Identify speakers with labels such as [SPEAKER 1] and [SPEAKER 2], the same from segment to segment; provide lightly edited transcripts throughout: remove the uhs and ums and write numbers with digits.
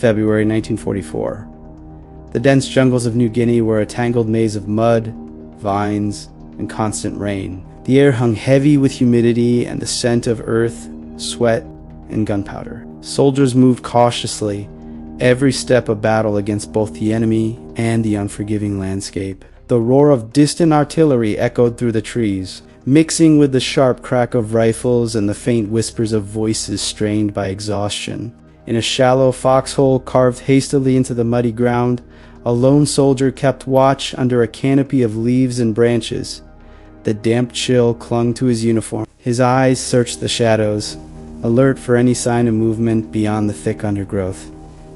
[SPEAKER 1] February 1944. The dense jungles of New Guinea were a tangled maze of mud, vines, and constant rain. The air hung heavy with humidity and the scent of earth, sweat, and gunpowder. Soldiers moved cautiously, every step a battle against both the enemy and the unforgiving landscape. The roar of distant artillery echoed through the trees, mixing with the sharp crack of rifles and the faint whispers of voices strained by exhaustion. In a shallow foxhole carved hastily into the muddy ground, a lone soldier kept watch under a canopy of leaves and branches. The damp chill clung to his uniform. His eyes searched the shadows, alert for any sign of movement beyond the thick undergrowth.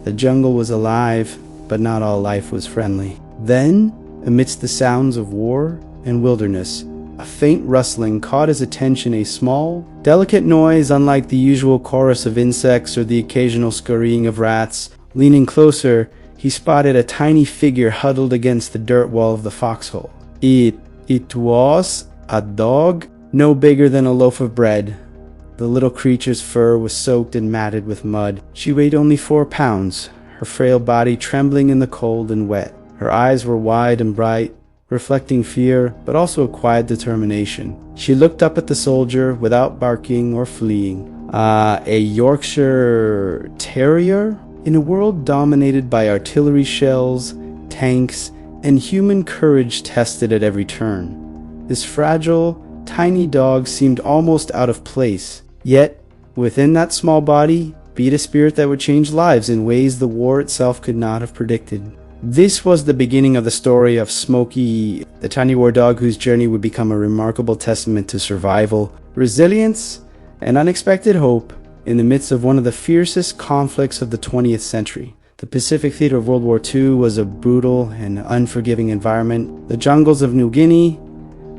[SPEAKER 1] The jungle was alive, but not all life was friendly. Then, amidst the sounds of war and wilderness, a faint rustling caught his attention, a small, delicate noise unlike the usual chorus of insects or the occasional scurrying of rats. Leaning closer, he spotted a tiny figure huddled against the dirt wall of the foxhole. It was a dog, no bigger than a loaf of bread. The little creature's fur was soaked and matted with mud. She weighed only 4 pounds, her frail body trembling in the cold and wet. Her eyes were wide and bright, reflecting fear, but also a quiet determination. She looked up at the soldier without barking or fleeing. A Yorkshire Terrier? In a world dominated by artillery shells, tanks, and human courage tested at every turn, this fragile, tiny dog seemed almost out of place. Yet, within that small body, beat a spirit that would change lives in ways the war itself could not have predicted. This was the beginning of the story of Smoky, the tiny war dog whose journey would become a remarkable testament to survival, resilience, and unexpected hope in the midst of one of the fiercest conflicts of the 20th century. The Pacific theater of World War II was a brutal and unforgiving environment. The jungles of New Guinea,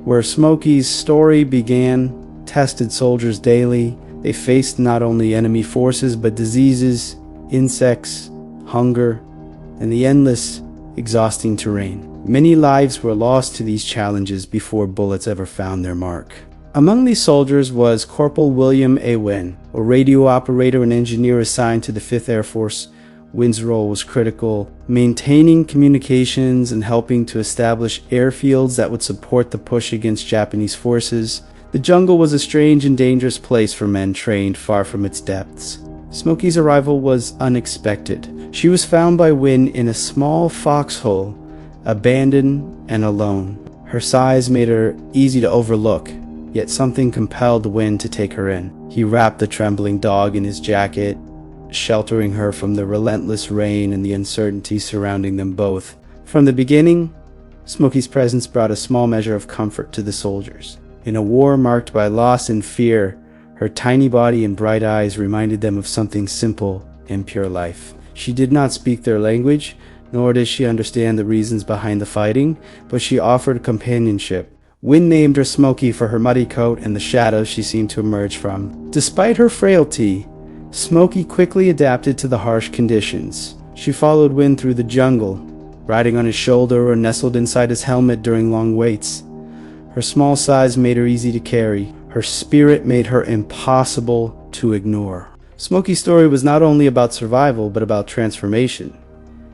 [SPEAKER 1] where Smoky's story began, tested soldiers daily. They faced not only enemy forces, but diseases, insects, hunger, and the endless, exhausting terrain. Many lives were lost to these challenges before bullets ever found their mark. Among these soldiers was Corporal William A. Wynn, a radio operator and engineer assigned to the 5th Air Force. Wynn's role was critical, maintaining communications and helping to establish airfields that would support the push against Japanese forces. The jungle was a strange and dangerous place for men trained far from its depths. Smoky's arrival was unexpected. She was found by Wynn in a small foxhole, abandoned and alone. Her size made her easy to overlook, yet something compelled Wynn to take her in. He wrapped the trembling dog in his jacket, sheltering her from the relentless rain and the uncertainty surrounding them both. From the beginning, Smoky's presence brought a small measure of comfort to the soldiers. In a war marked by loss and fear, her tiny body and bright eyes reminded them of something simple and pure life. She did not speak their language, nor did she understand the reasons behind the fighting, but she offered companionship. Wynn named her Smoky for her muddy coat and the shadows she seemed to emerge from. Despite her frailty, Smoky quickly adapted to the harsh conditions. She followed Wynn through the jungle, riding on his shoulder or nestled inside his helmet during long waits. Her small size made her easy to carry. Her spirit made her impossible to ignore. Smoky's story was not only about survival, but about transformation.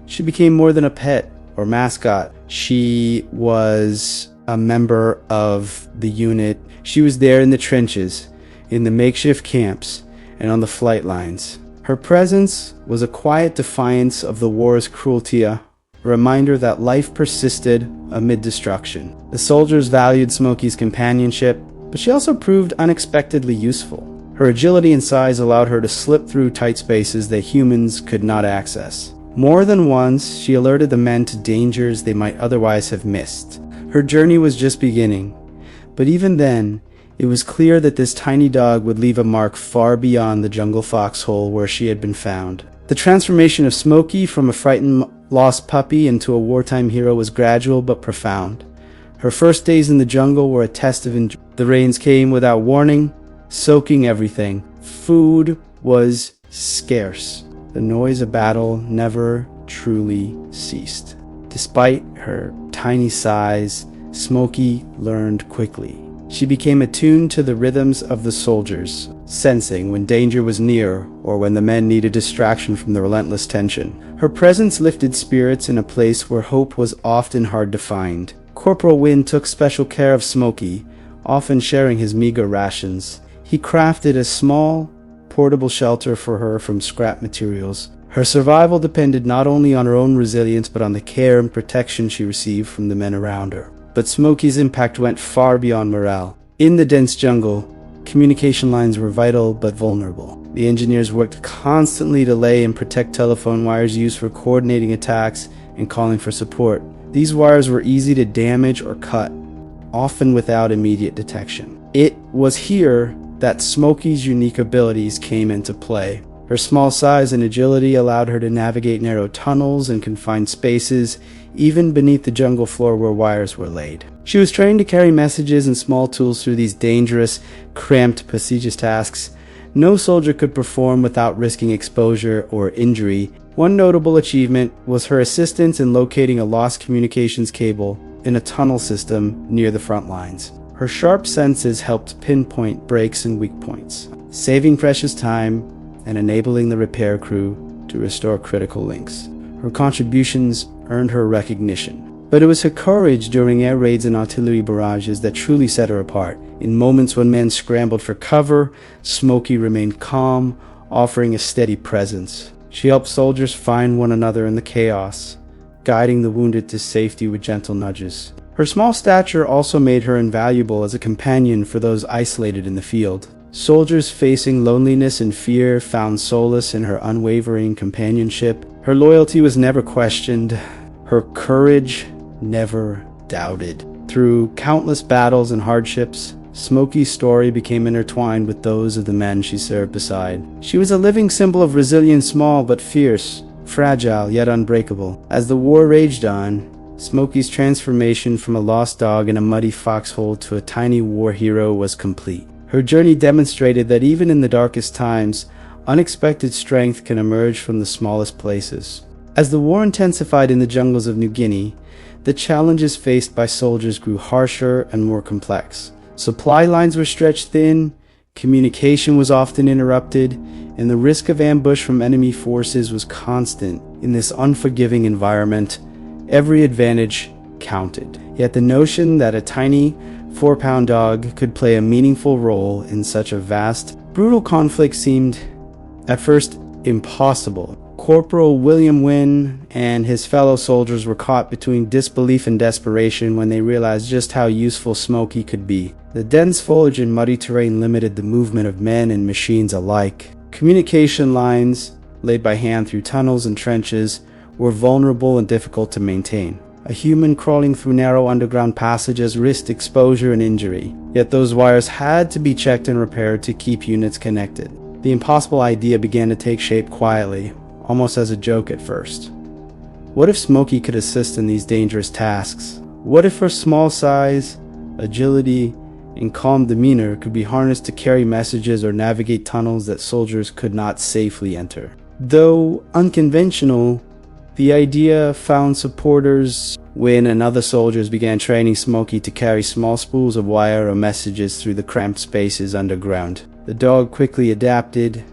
[SPEAKER 1] She became more than a pet or mascot. She was a member of the unit. She was there in the trenches, in the makeshift camps, and on the flight lines. Her presence was a quiet defiance of the war's cruelty, a reminder that life persisted amid destruction. The soldiers valued Smoky's companionship, but she also proved unexpectedly useful. Her agility and size allowed her to slip through tight spaces that humans could not access. More than once, she alerted the men to dangers they might otherwise have missed. Her journey was just beginning, but even then, it was clear that this tiny dog would leave a mark far beyond the jungle foxhole where she had been found. The transformation of Smoky from a frightened, lost puppy into a wartime hero was gradual but profound. Her first days in the jungle were a test of endurance. The rains came without warning, soaking everything. Food was scarce. The noise of battle never truly ceased. Despite her tiny size, Smoky learned quickly. She became attuned to the rhythms of the soldiers, sensing when danger was near or when the men needed distraction from the relentless tension. Her presence lifted spirits in a place where hope was often hard to find. Corporal Wynne took special care of Smoky, often sharing his meager rations. He crafted a small, portable shelter for her from scrap materials. Her survival depended not only on her own resilience but on the care and protection she received from the men around her. But Smoky's impact went far beyond morale. In the dense jungle, communication lines were vital but vulnerable. The engineers worked constantly to lay and protect telephone wires used for coordinating attacks and calling for support. These wires were easy to damage or cut, often without immediate detection. It was here that Smoky's unique abilities came into play. Her small size and agility allowed her to navigate narrow tunnels and confined spaces, even beneath the jungle floor where wires were laid. She was trained to carry messages and small tools through these dangerous, cramped, prestigious tasks. No soldier could perform without risking exposure or injury. One notable achievement was her assistance in locating a lost communications cable in a tunnel system near the front lines. Her sharp senses helped pinpoint breaks and weak points, saving precious time and enabling the repair crew to restore critical links. Her contributions earned her recognition, but it was her courage during air raids and artillery barrages that truly set her apart. In moments when men scrambled for cover, Smoky remained calm, offering a steady presence. She helped soldiers find one another in the chaos, guiding the wounded to safety with gentle nudges. Her small stature also made her invaluable as a companion for those isolated in the field. Soldiers facing loneliness and fear found solace in her unwavering companionship. Her loyalty was never questioned. Her courage never doubted. Through countless battles and hardships, Smoky's story became intertwined with those of the men she served beside. She was a living symbol of resilience, small but fierce, fragile yet unbreakable. As the war raged on, Smoky's transformation from a lost dog in a muddy foxhole to a tiny war hero was complete. Her journey demonstrated that even in the darkest times, unexpected strength can emerge from the smallest places. As the war intensified in the jungles of New Guinea, the challenges faced by soldiers grew harsher and more complex. Supply lines were stretched thin, communication was often interrupted, and the risk of ambush from enemy forces was constant. In this unforgiving environment, every advantage counted. Yet the notion that a tiny 4-pound dog could play a meaningful role in such a vast, brutal conflict seemed, at first, impossible. Corporal William Wynne and his fellow soldiers were caught between disbelief and desperation when they realized just how useful Smoky could be. The dense foliage and muddy terrain limited the movement of men and machines alike. Communication lines, laid by hand through tunnels and trenches, were vulnerable and difficult to maintain. A human crawling through narrow underground passages risked exposure and injury, yet those wires had to be checked and repaired to keep units connected. The impossible idea began to take shape quietly, almost as a joke at first. What if Smoky could assist in these dangerous tasks? What if her small size, agility, and calm demeanor could be harnessed to carry messages or navigate tunnels that soldiers could not safely enter? Though unconventional, the idea found supporters when and other soldiers began training Smoky to carry small spools of wire or messages through the cramped spaces underground. The dog quickly adapted,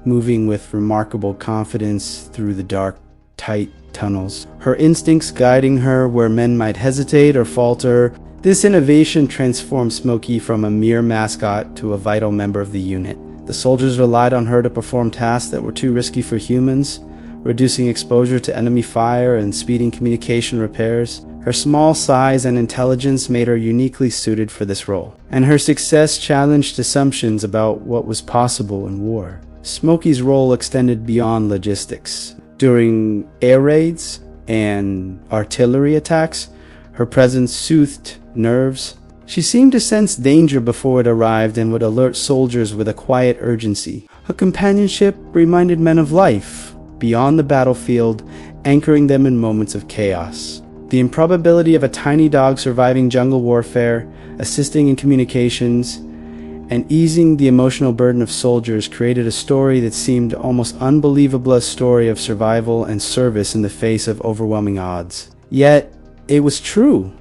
[SPEAKER 1] moving with remarkable confidence through the dark, tight tunnels, her instincts guiding her where men might hesitate or falter. This innovation transformed Smoky from a mere mascot to a vital member of the unit. The soldiers relied on her to perform tasks that were too risky for humans, reducing exposure to enemy fire and speeding communication repairs. Her small size and intelligence made her uniquely suited for this role, and her success challenged assumptions about what was possible in war. Smoky's role extended beyond logistics. During air raids and artillery attacks, her presence soothed nerves. She seemed to sense danger before it arrived and would alert soldiers with a quiet urgency. Her companionship reminded men of life beyond the battlefield, anchoring them in moments of chaos. The improbability of a tiny dog surviving jungle warfare, assisting in communications, and easing the emotional burden of soldiers created a story that seemed almost unbelievable, a story of survival and service in the face of overwhelming odds. Yet, it was true.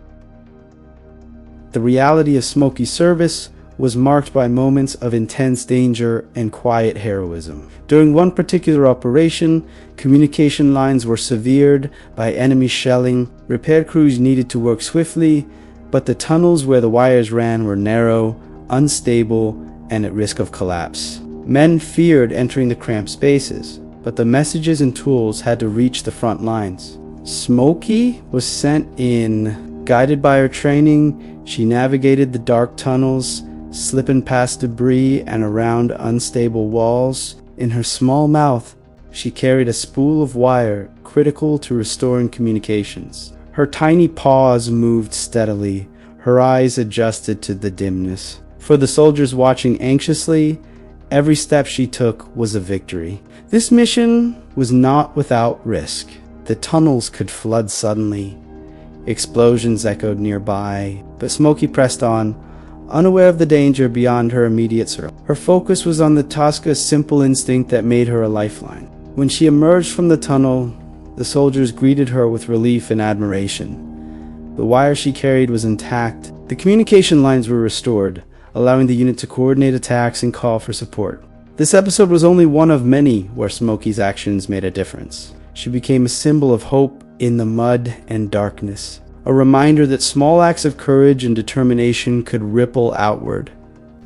[SPEAKER 1] The reality of Smoky's service was marked by moments of intense danger and quiet heroism. During one particular operation, communication lines were severed by enemy shelling. Repair crews needed to work swiftly, but the tunnels where the wires ran were narrow, unstable, and at risk of collapse. Men feared entering the cramped spaces, but the messages and tools had to reach the front lines. Smoky was sent in. Guided by her training, she navigated the dark tunnels, slipping past debris and around unstable walls. In her small mouth, she carried a spool of wire critical to restoring communications. Her tiny paws moved steadily, her eyes adjusted to the dimness. For the soldiers watching anxiously, every step she took was a victory. This mission was not without risk. The tunnels could flood suddenly. Explosions echoed nearby, but Smoky pressed on, unaware of the danger beyond her immediate circle. Her focus was on the task's simple instinct that made her a lifeline. When she emerged from the tunnel, the soldiers greeted her with relief and admiration. The wire she carried was intact. The communication lines were restored, allowing the unit to coordinate attacks and call for support. This episode was only one of many where Smoky's actions made a difference. She became a symbol of hope in the mud and darkness, a reminder that small acts of courage and determination could ripple outward,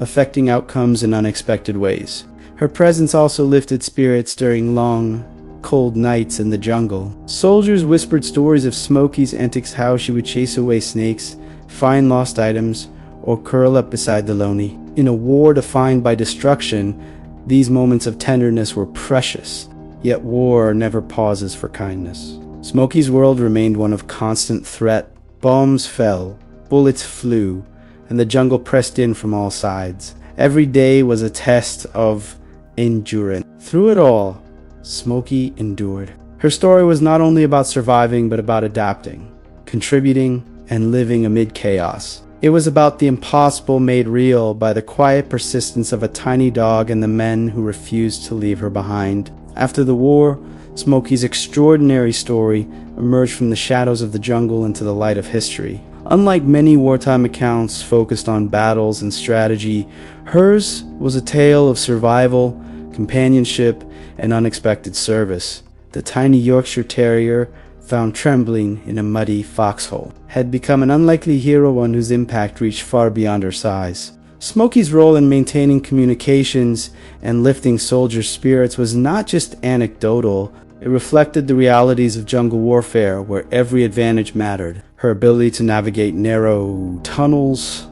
[SPEAKER 1] affecting outcomes in unexpected ways. Her presence also lifted spirits during long, cold nights in the jungle. Soldiers whispered stories of Smoky's antics, how she would chase away snakes, find lost items, or curl up beside the lonely. In a war defined by destruction, these moments of tenderness were precious, yet war never pauses for kindness. Smoky's world remained one of constant threat. Bombs fell, bullets flew, and the jungle pressed in from all sides. Every day was a test of endurance. Through it all, Smoky endured. Her story was not only about surviving, but about adapting, contributing, and living amid chaos. It was about the impossible made real by the quiet persistence of a tiny dog and the men who refused to leave her behind. After the war, Smoky's extraordinary story emerged from the shadows of the jungle into the light of history. Unlike many wartime accounts focused on battles and strategy, hers was a tale of survival, companionship, and unexpected service. The tiny Yorkshire Terrier, found trembling in a muddy foxhole, had become an unlikely hero, one whose impact reached far beyond her size. Smoky's role in maintaining communications and lifting soldiers' spirits was not just anecdotal. It reflected the realities of jungle warfare, where every advantage mattered. Her ability to navigate narrow tunnels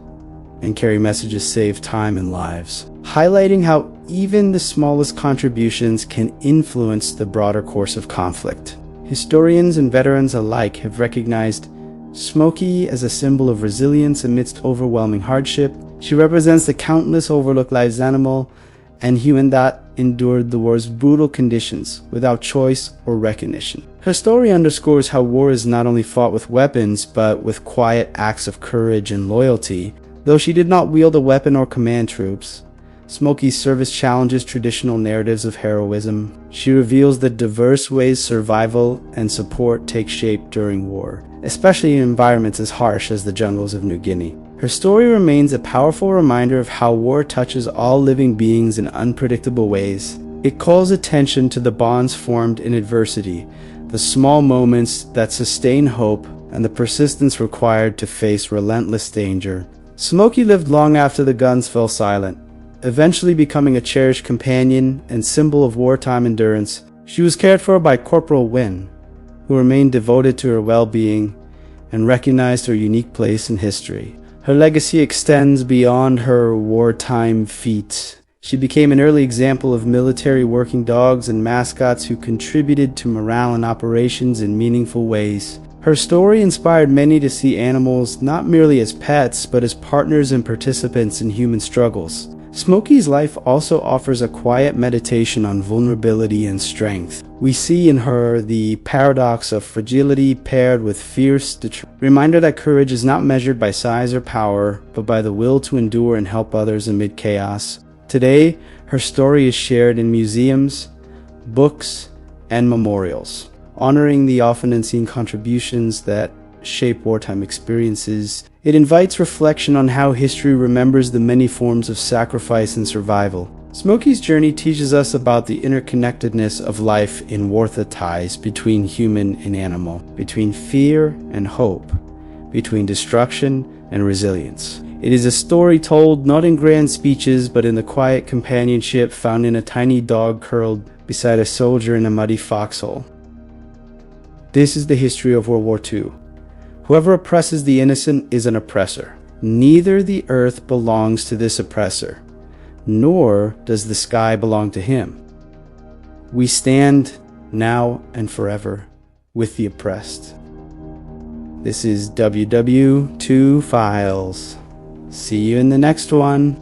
[SPEAKER 1] and carry messages saved time and lives, highlighting how even the smallest contributions can influence the broader course of conflict. Historians and veterans alike have recognized Smoky as a symbol of resilience amidst overwhelming hardship. She represents the countless overlooked lives, animal and human, that endured the war's brutal conditions without choice or recognition. Her story underscores how war is not only fought with weapons, but with quiet acts of courage and loyalty. Though she did not wield a weapon or command troops, Smoky's service challenges traditional narratives of heroism. She reveals the diverse ways survival and support take shape during war, especially in environments as harsh as the jungles of New Guinea. Her story remains a powerful reminder of how war touches all living beings in unpredictable ways. It calls attention to the bonds formed in adversity, the small moments that sustain hope, and the persistence required to face relentless danger. Smoky lived long after the guns fell silent, eventually becoming a cherished companion and symbol of wartime endurance. She was cared for by Corporal Wynne, who remained devoted to her well-being and recognized her unique place in history. Her legacy extends beyond her wartime feats. She became an early example of military working dogs and mascots who contributed to morale and operations in meaningful ways. Her story inspired many to see animals not merely as pets, but as partners and participants in human struggles. Smoky's life also offers a quiet meditation on vulnerability and strength. We see in her the paradox of fragility paired with fierce reminder that courage is not measured by size or power, but by the will to endure and help others amid chaos. Today, her story is shared in museums, books, and memorials, honoring the often unseen contributions that shape wartime experiences. It invites reflection on how history remembers the many forms of sacrifice and survival. Smoky's journey teaches us about the interconnectedness of life in wartime ties between human and animal, between fear and hope, between destruction and resilience. It is a story told not in grand speeches, but in the quiet companionship found in a tiny dog curled beside a soldier in a muddy foxhole. This is the history of World War II. Whoever oppresses the innocent is an oppressor. Neither the earth belongs to this oppressor, nor does the sky belong to him. We stand now and forever with the oppressed. This is WWII Files. See you in the next one.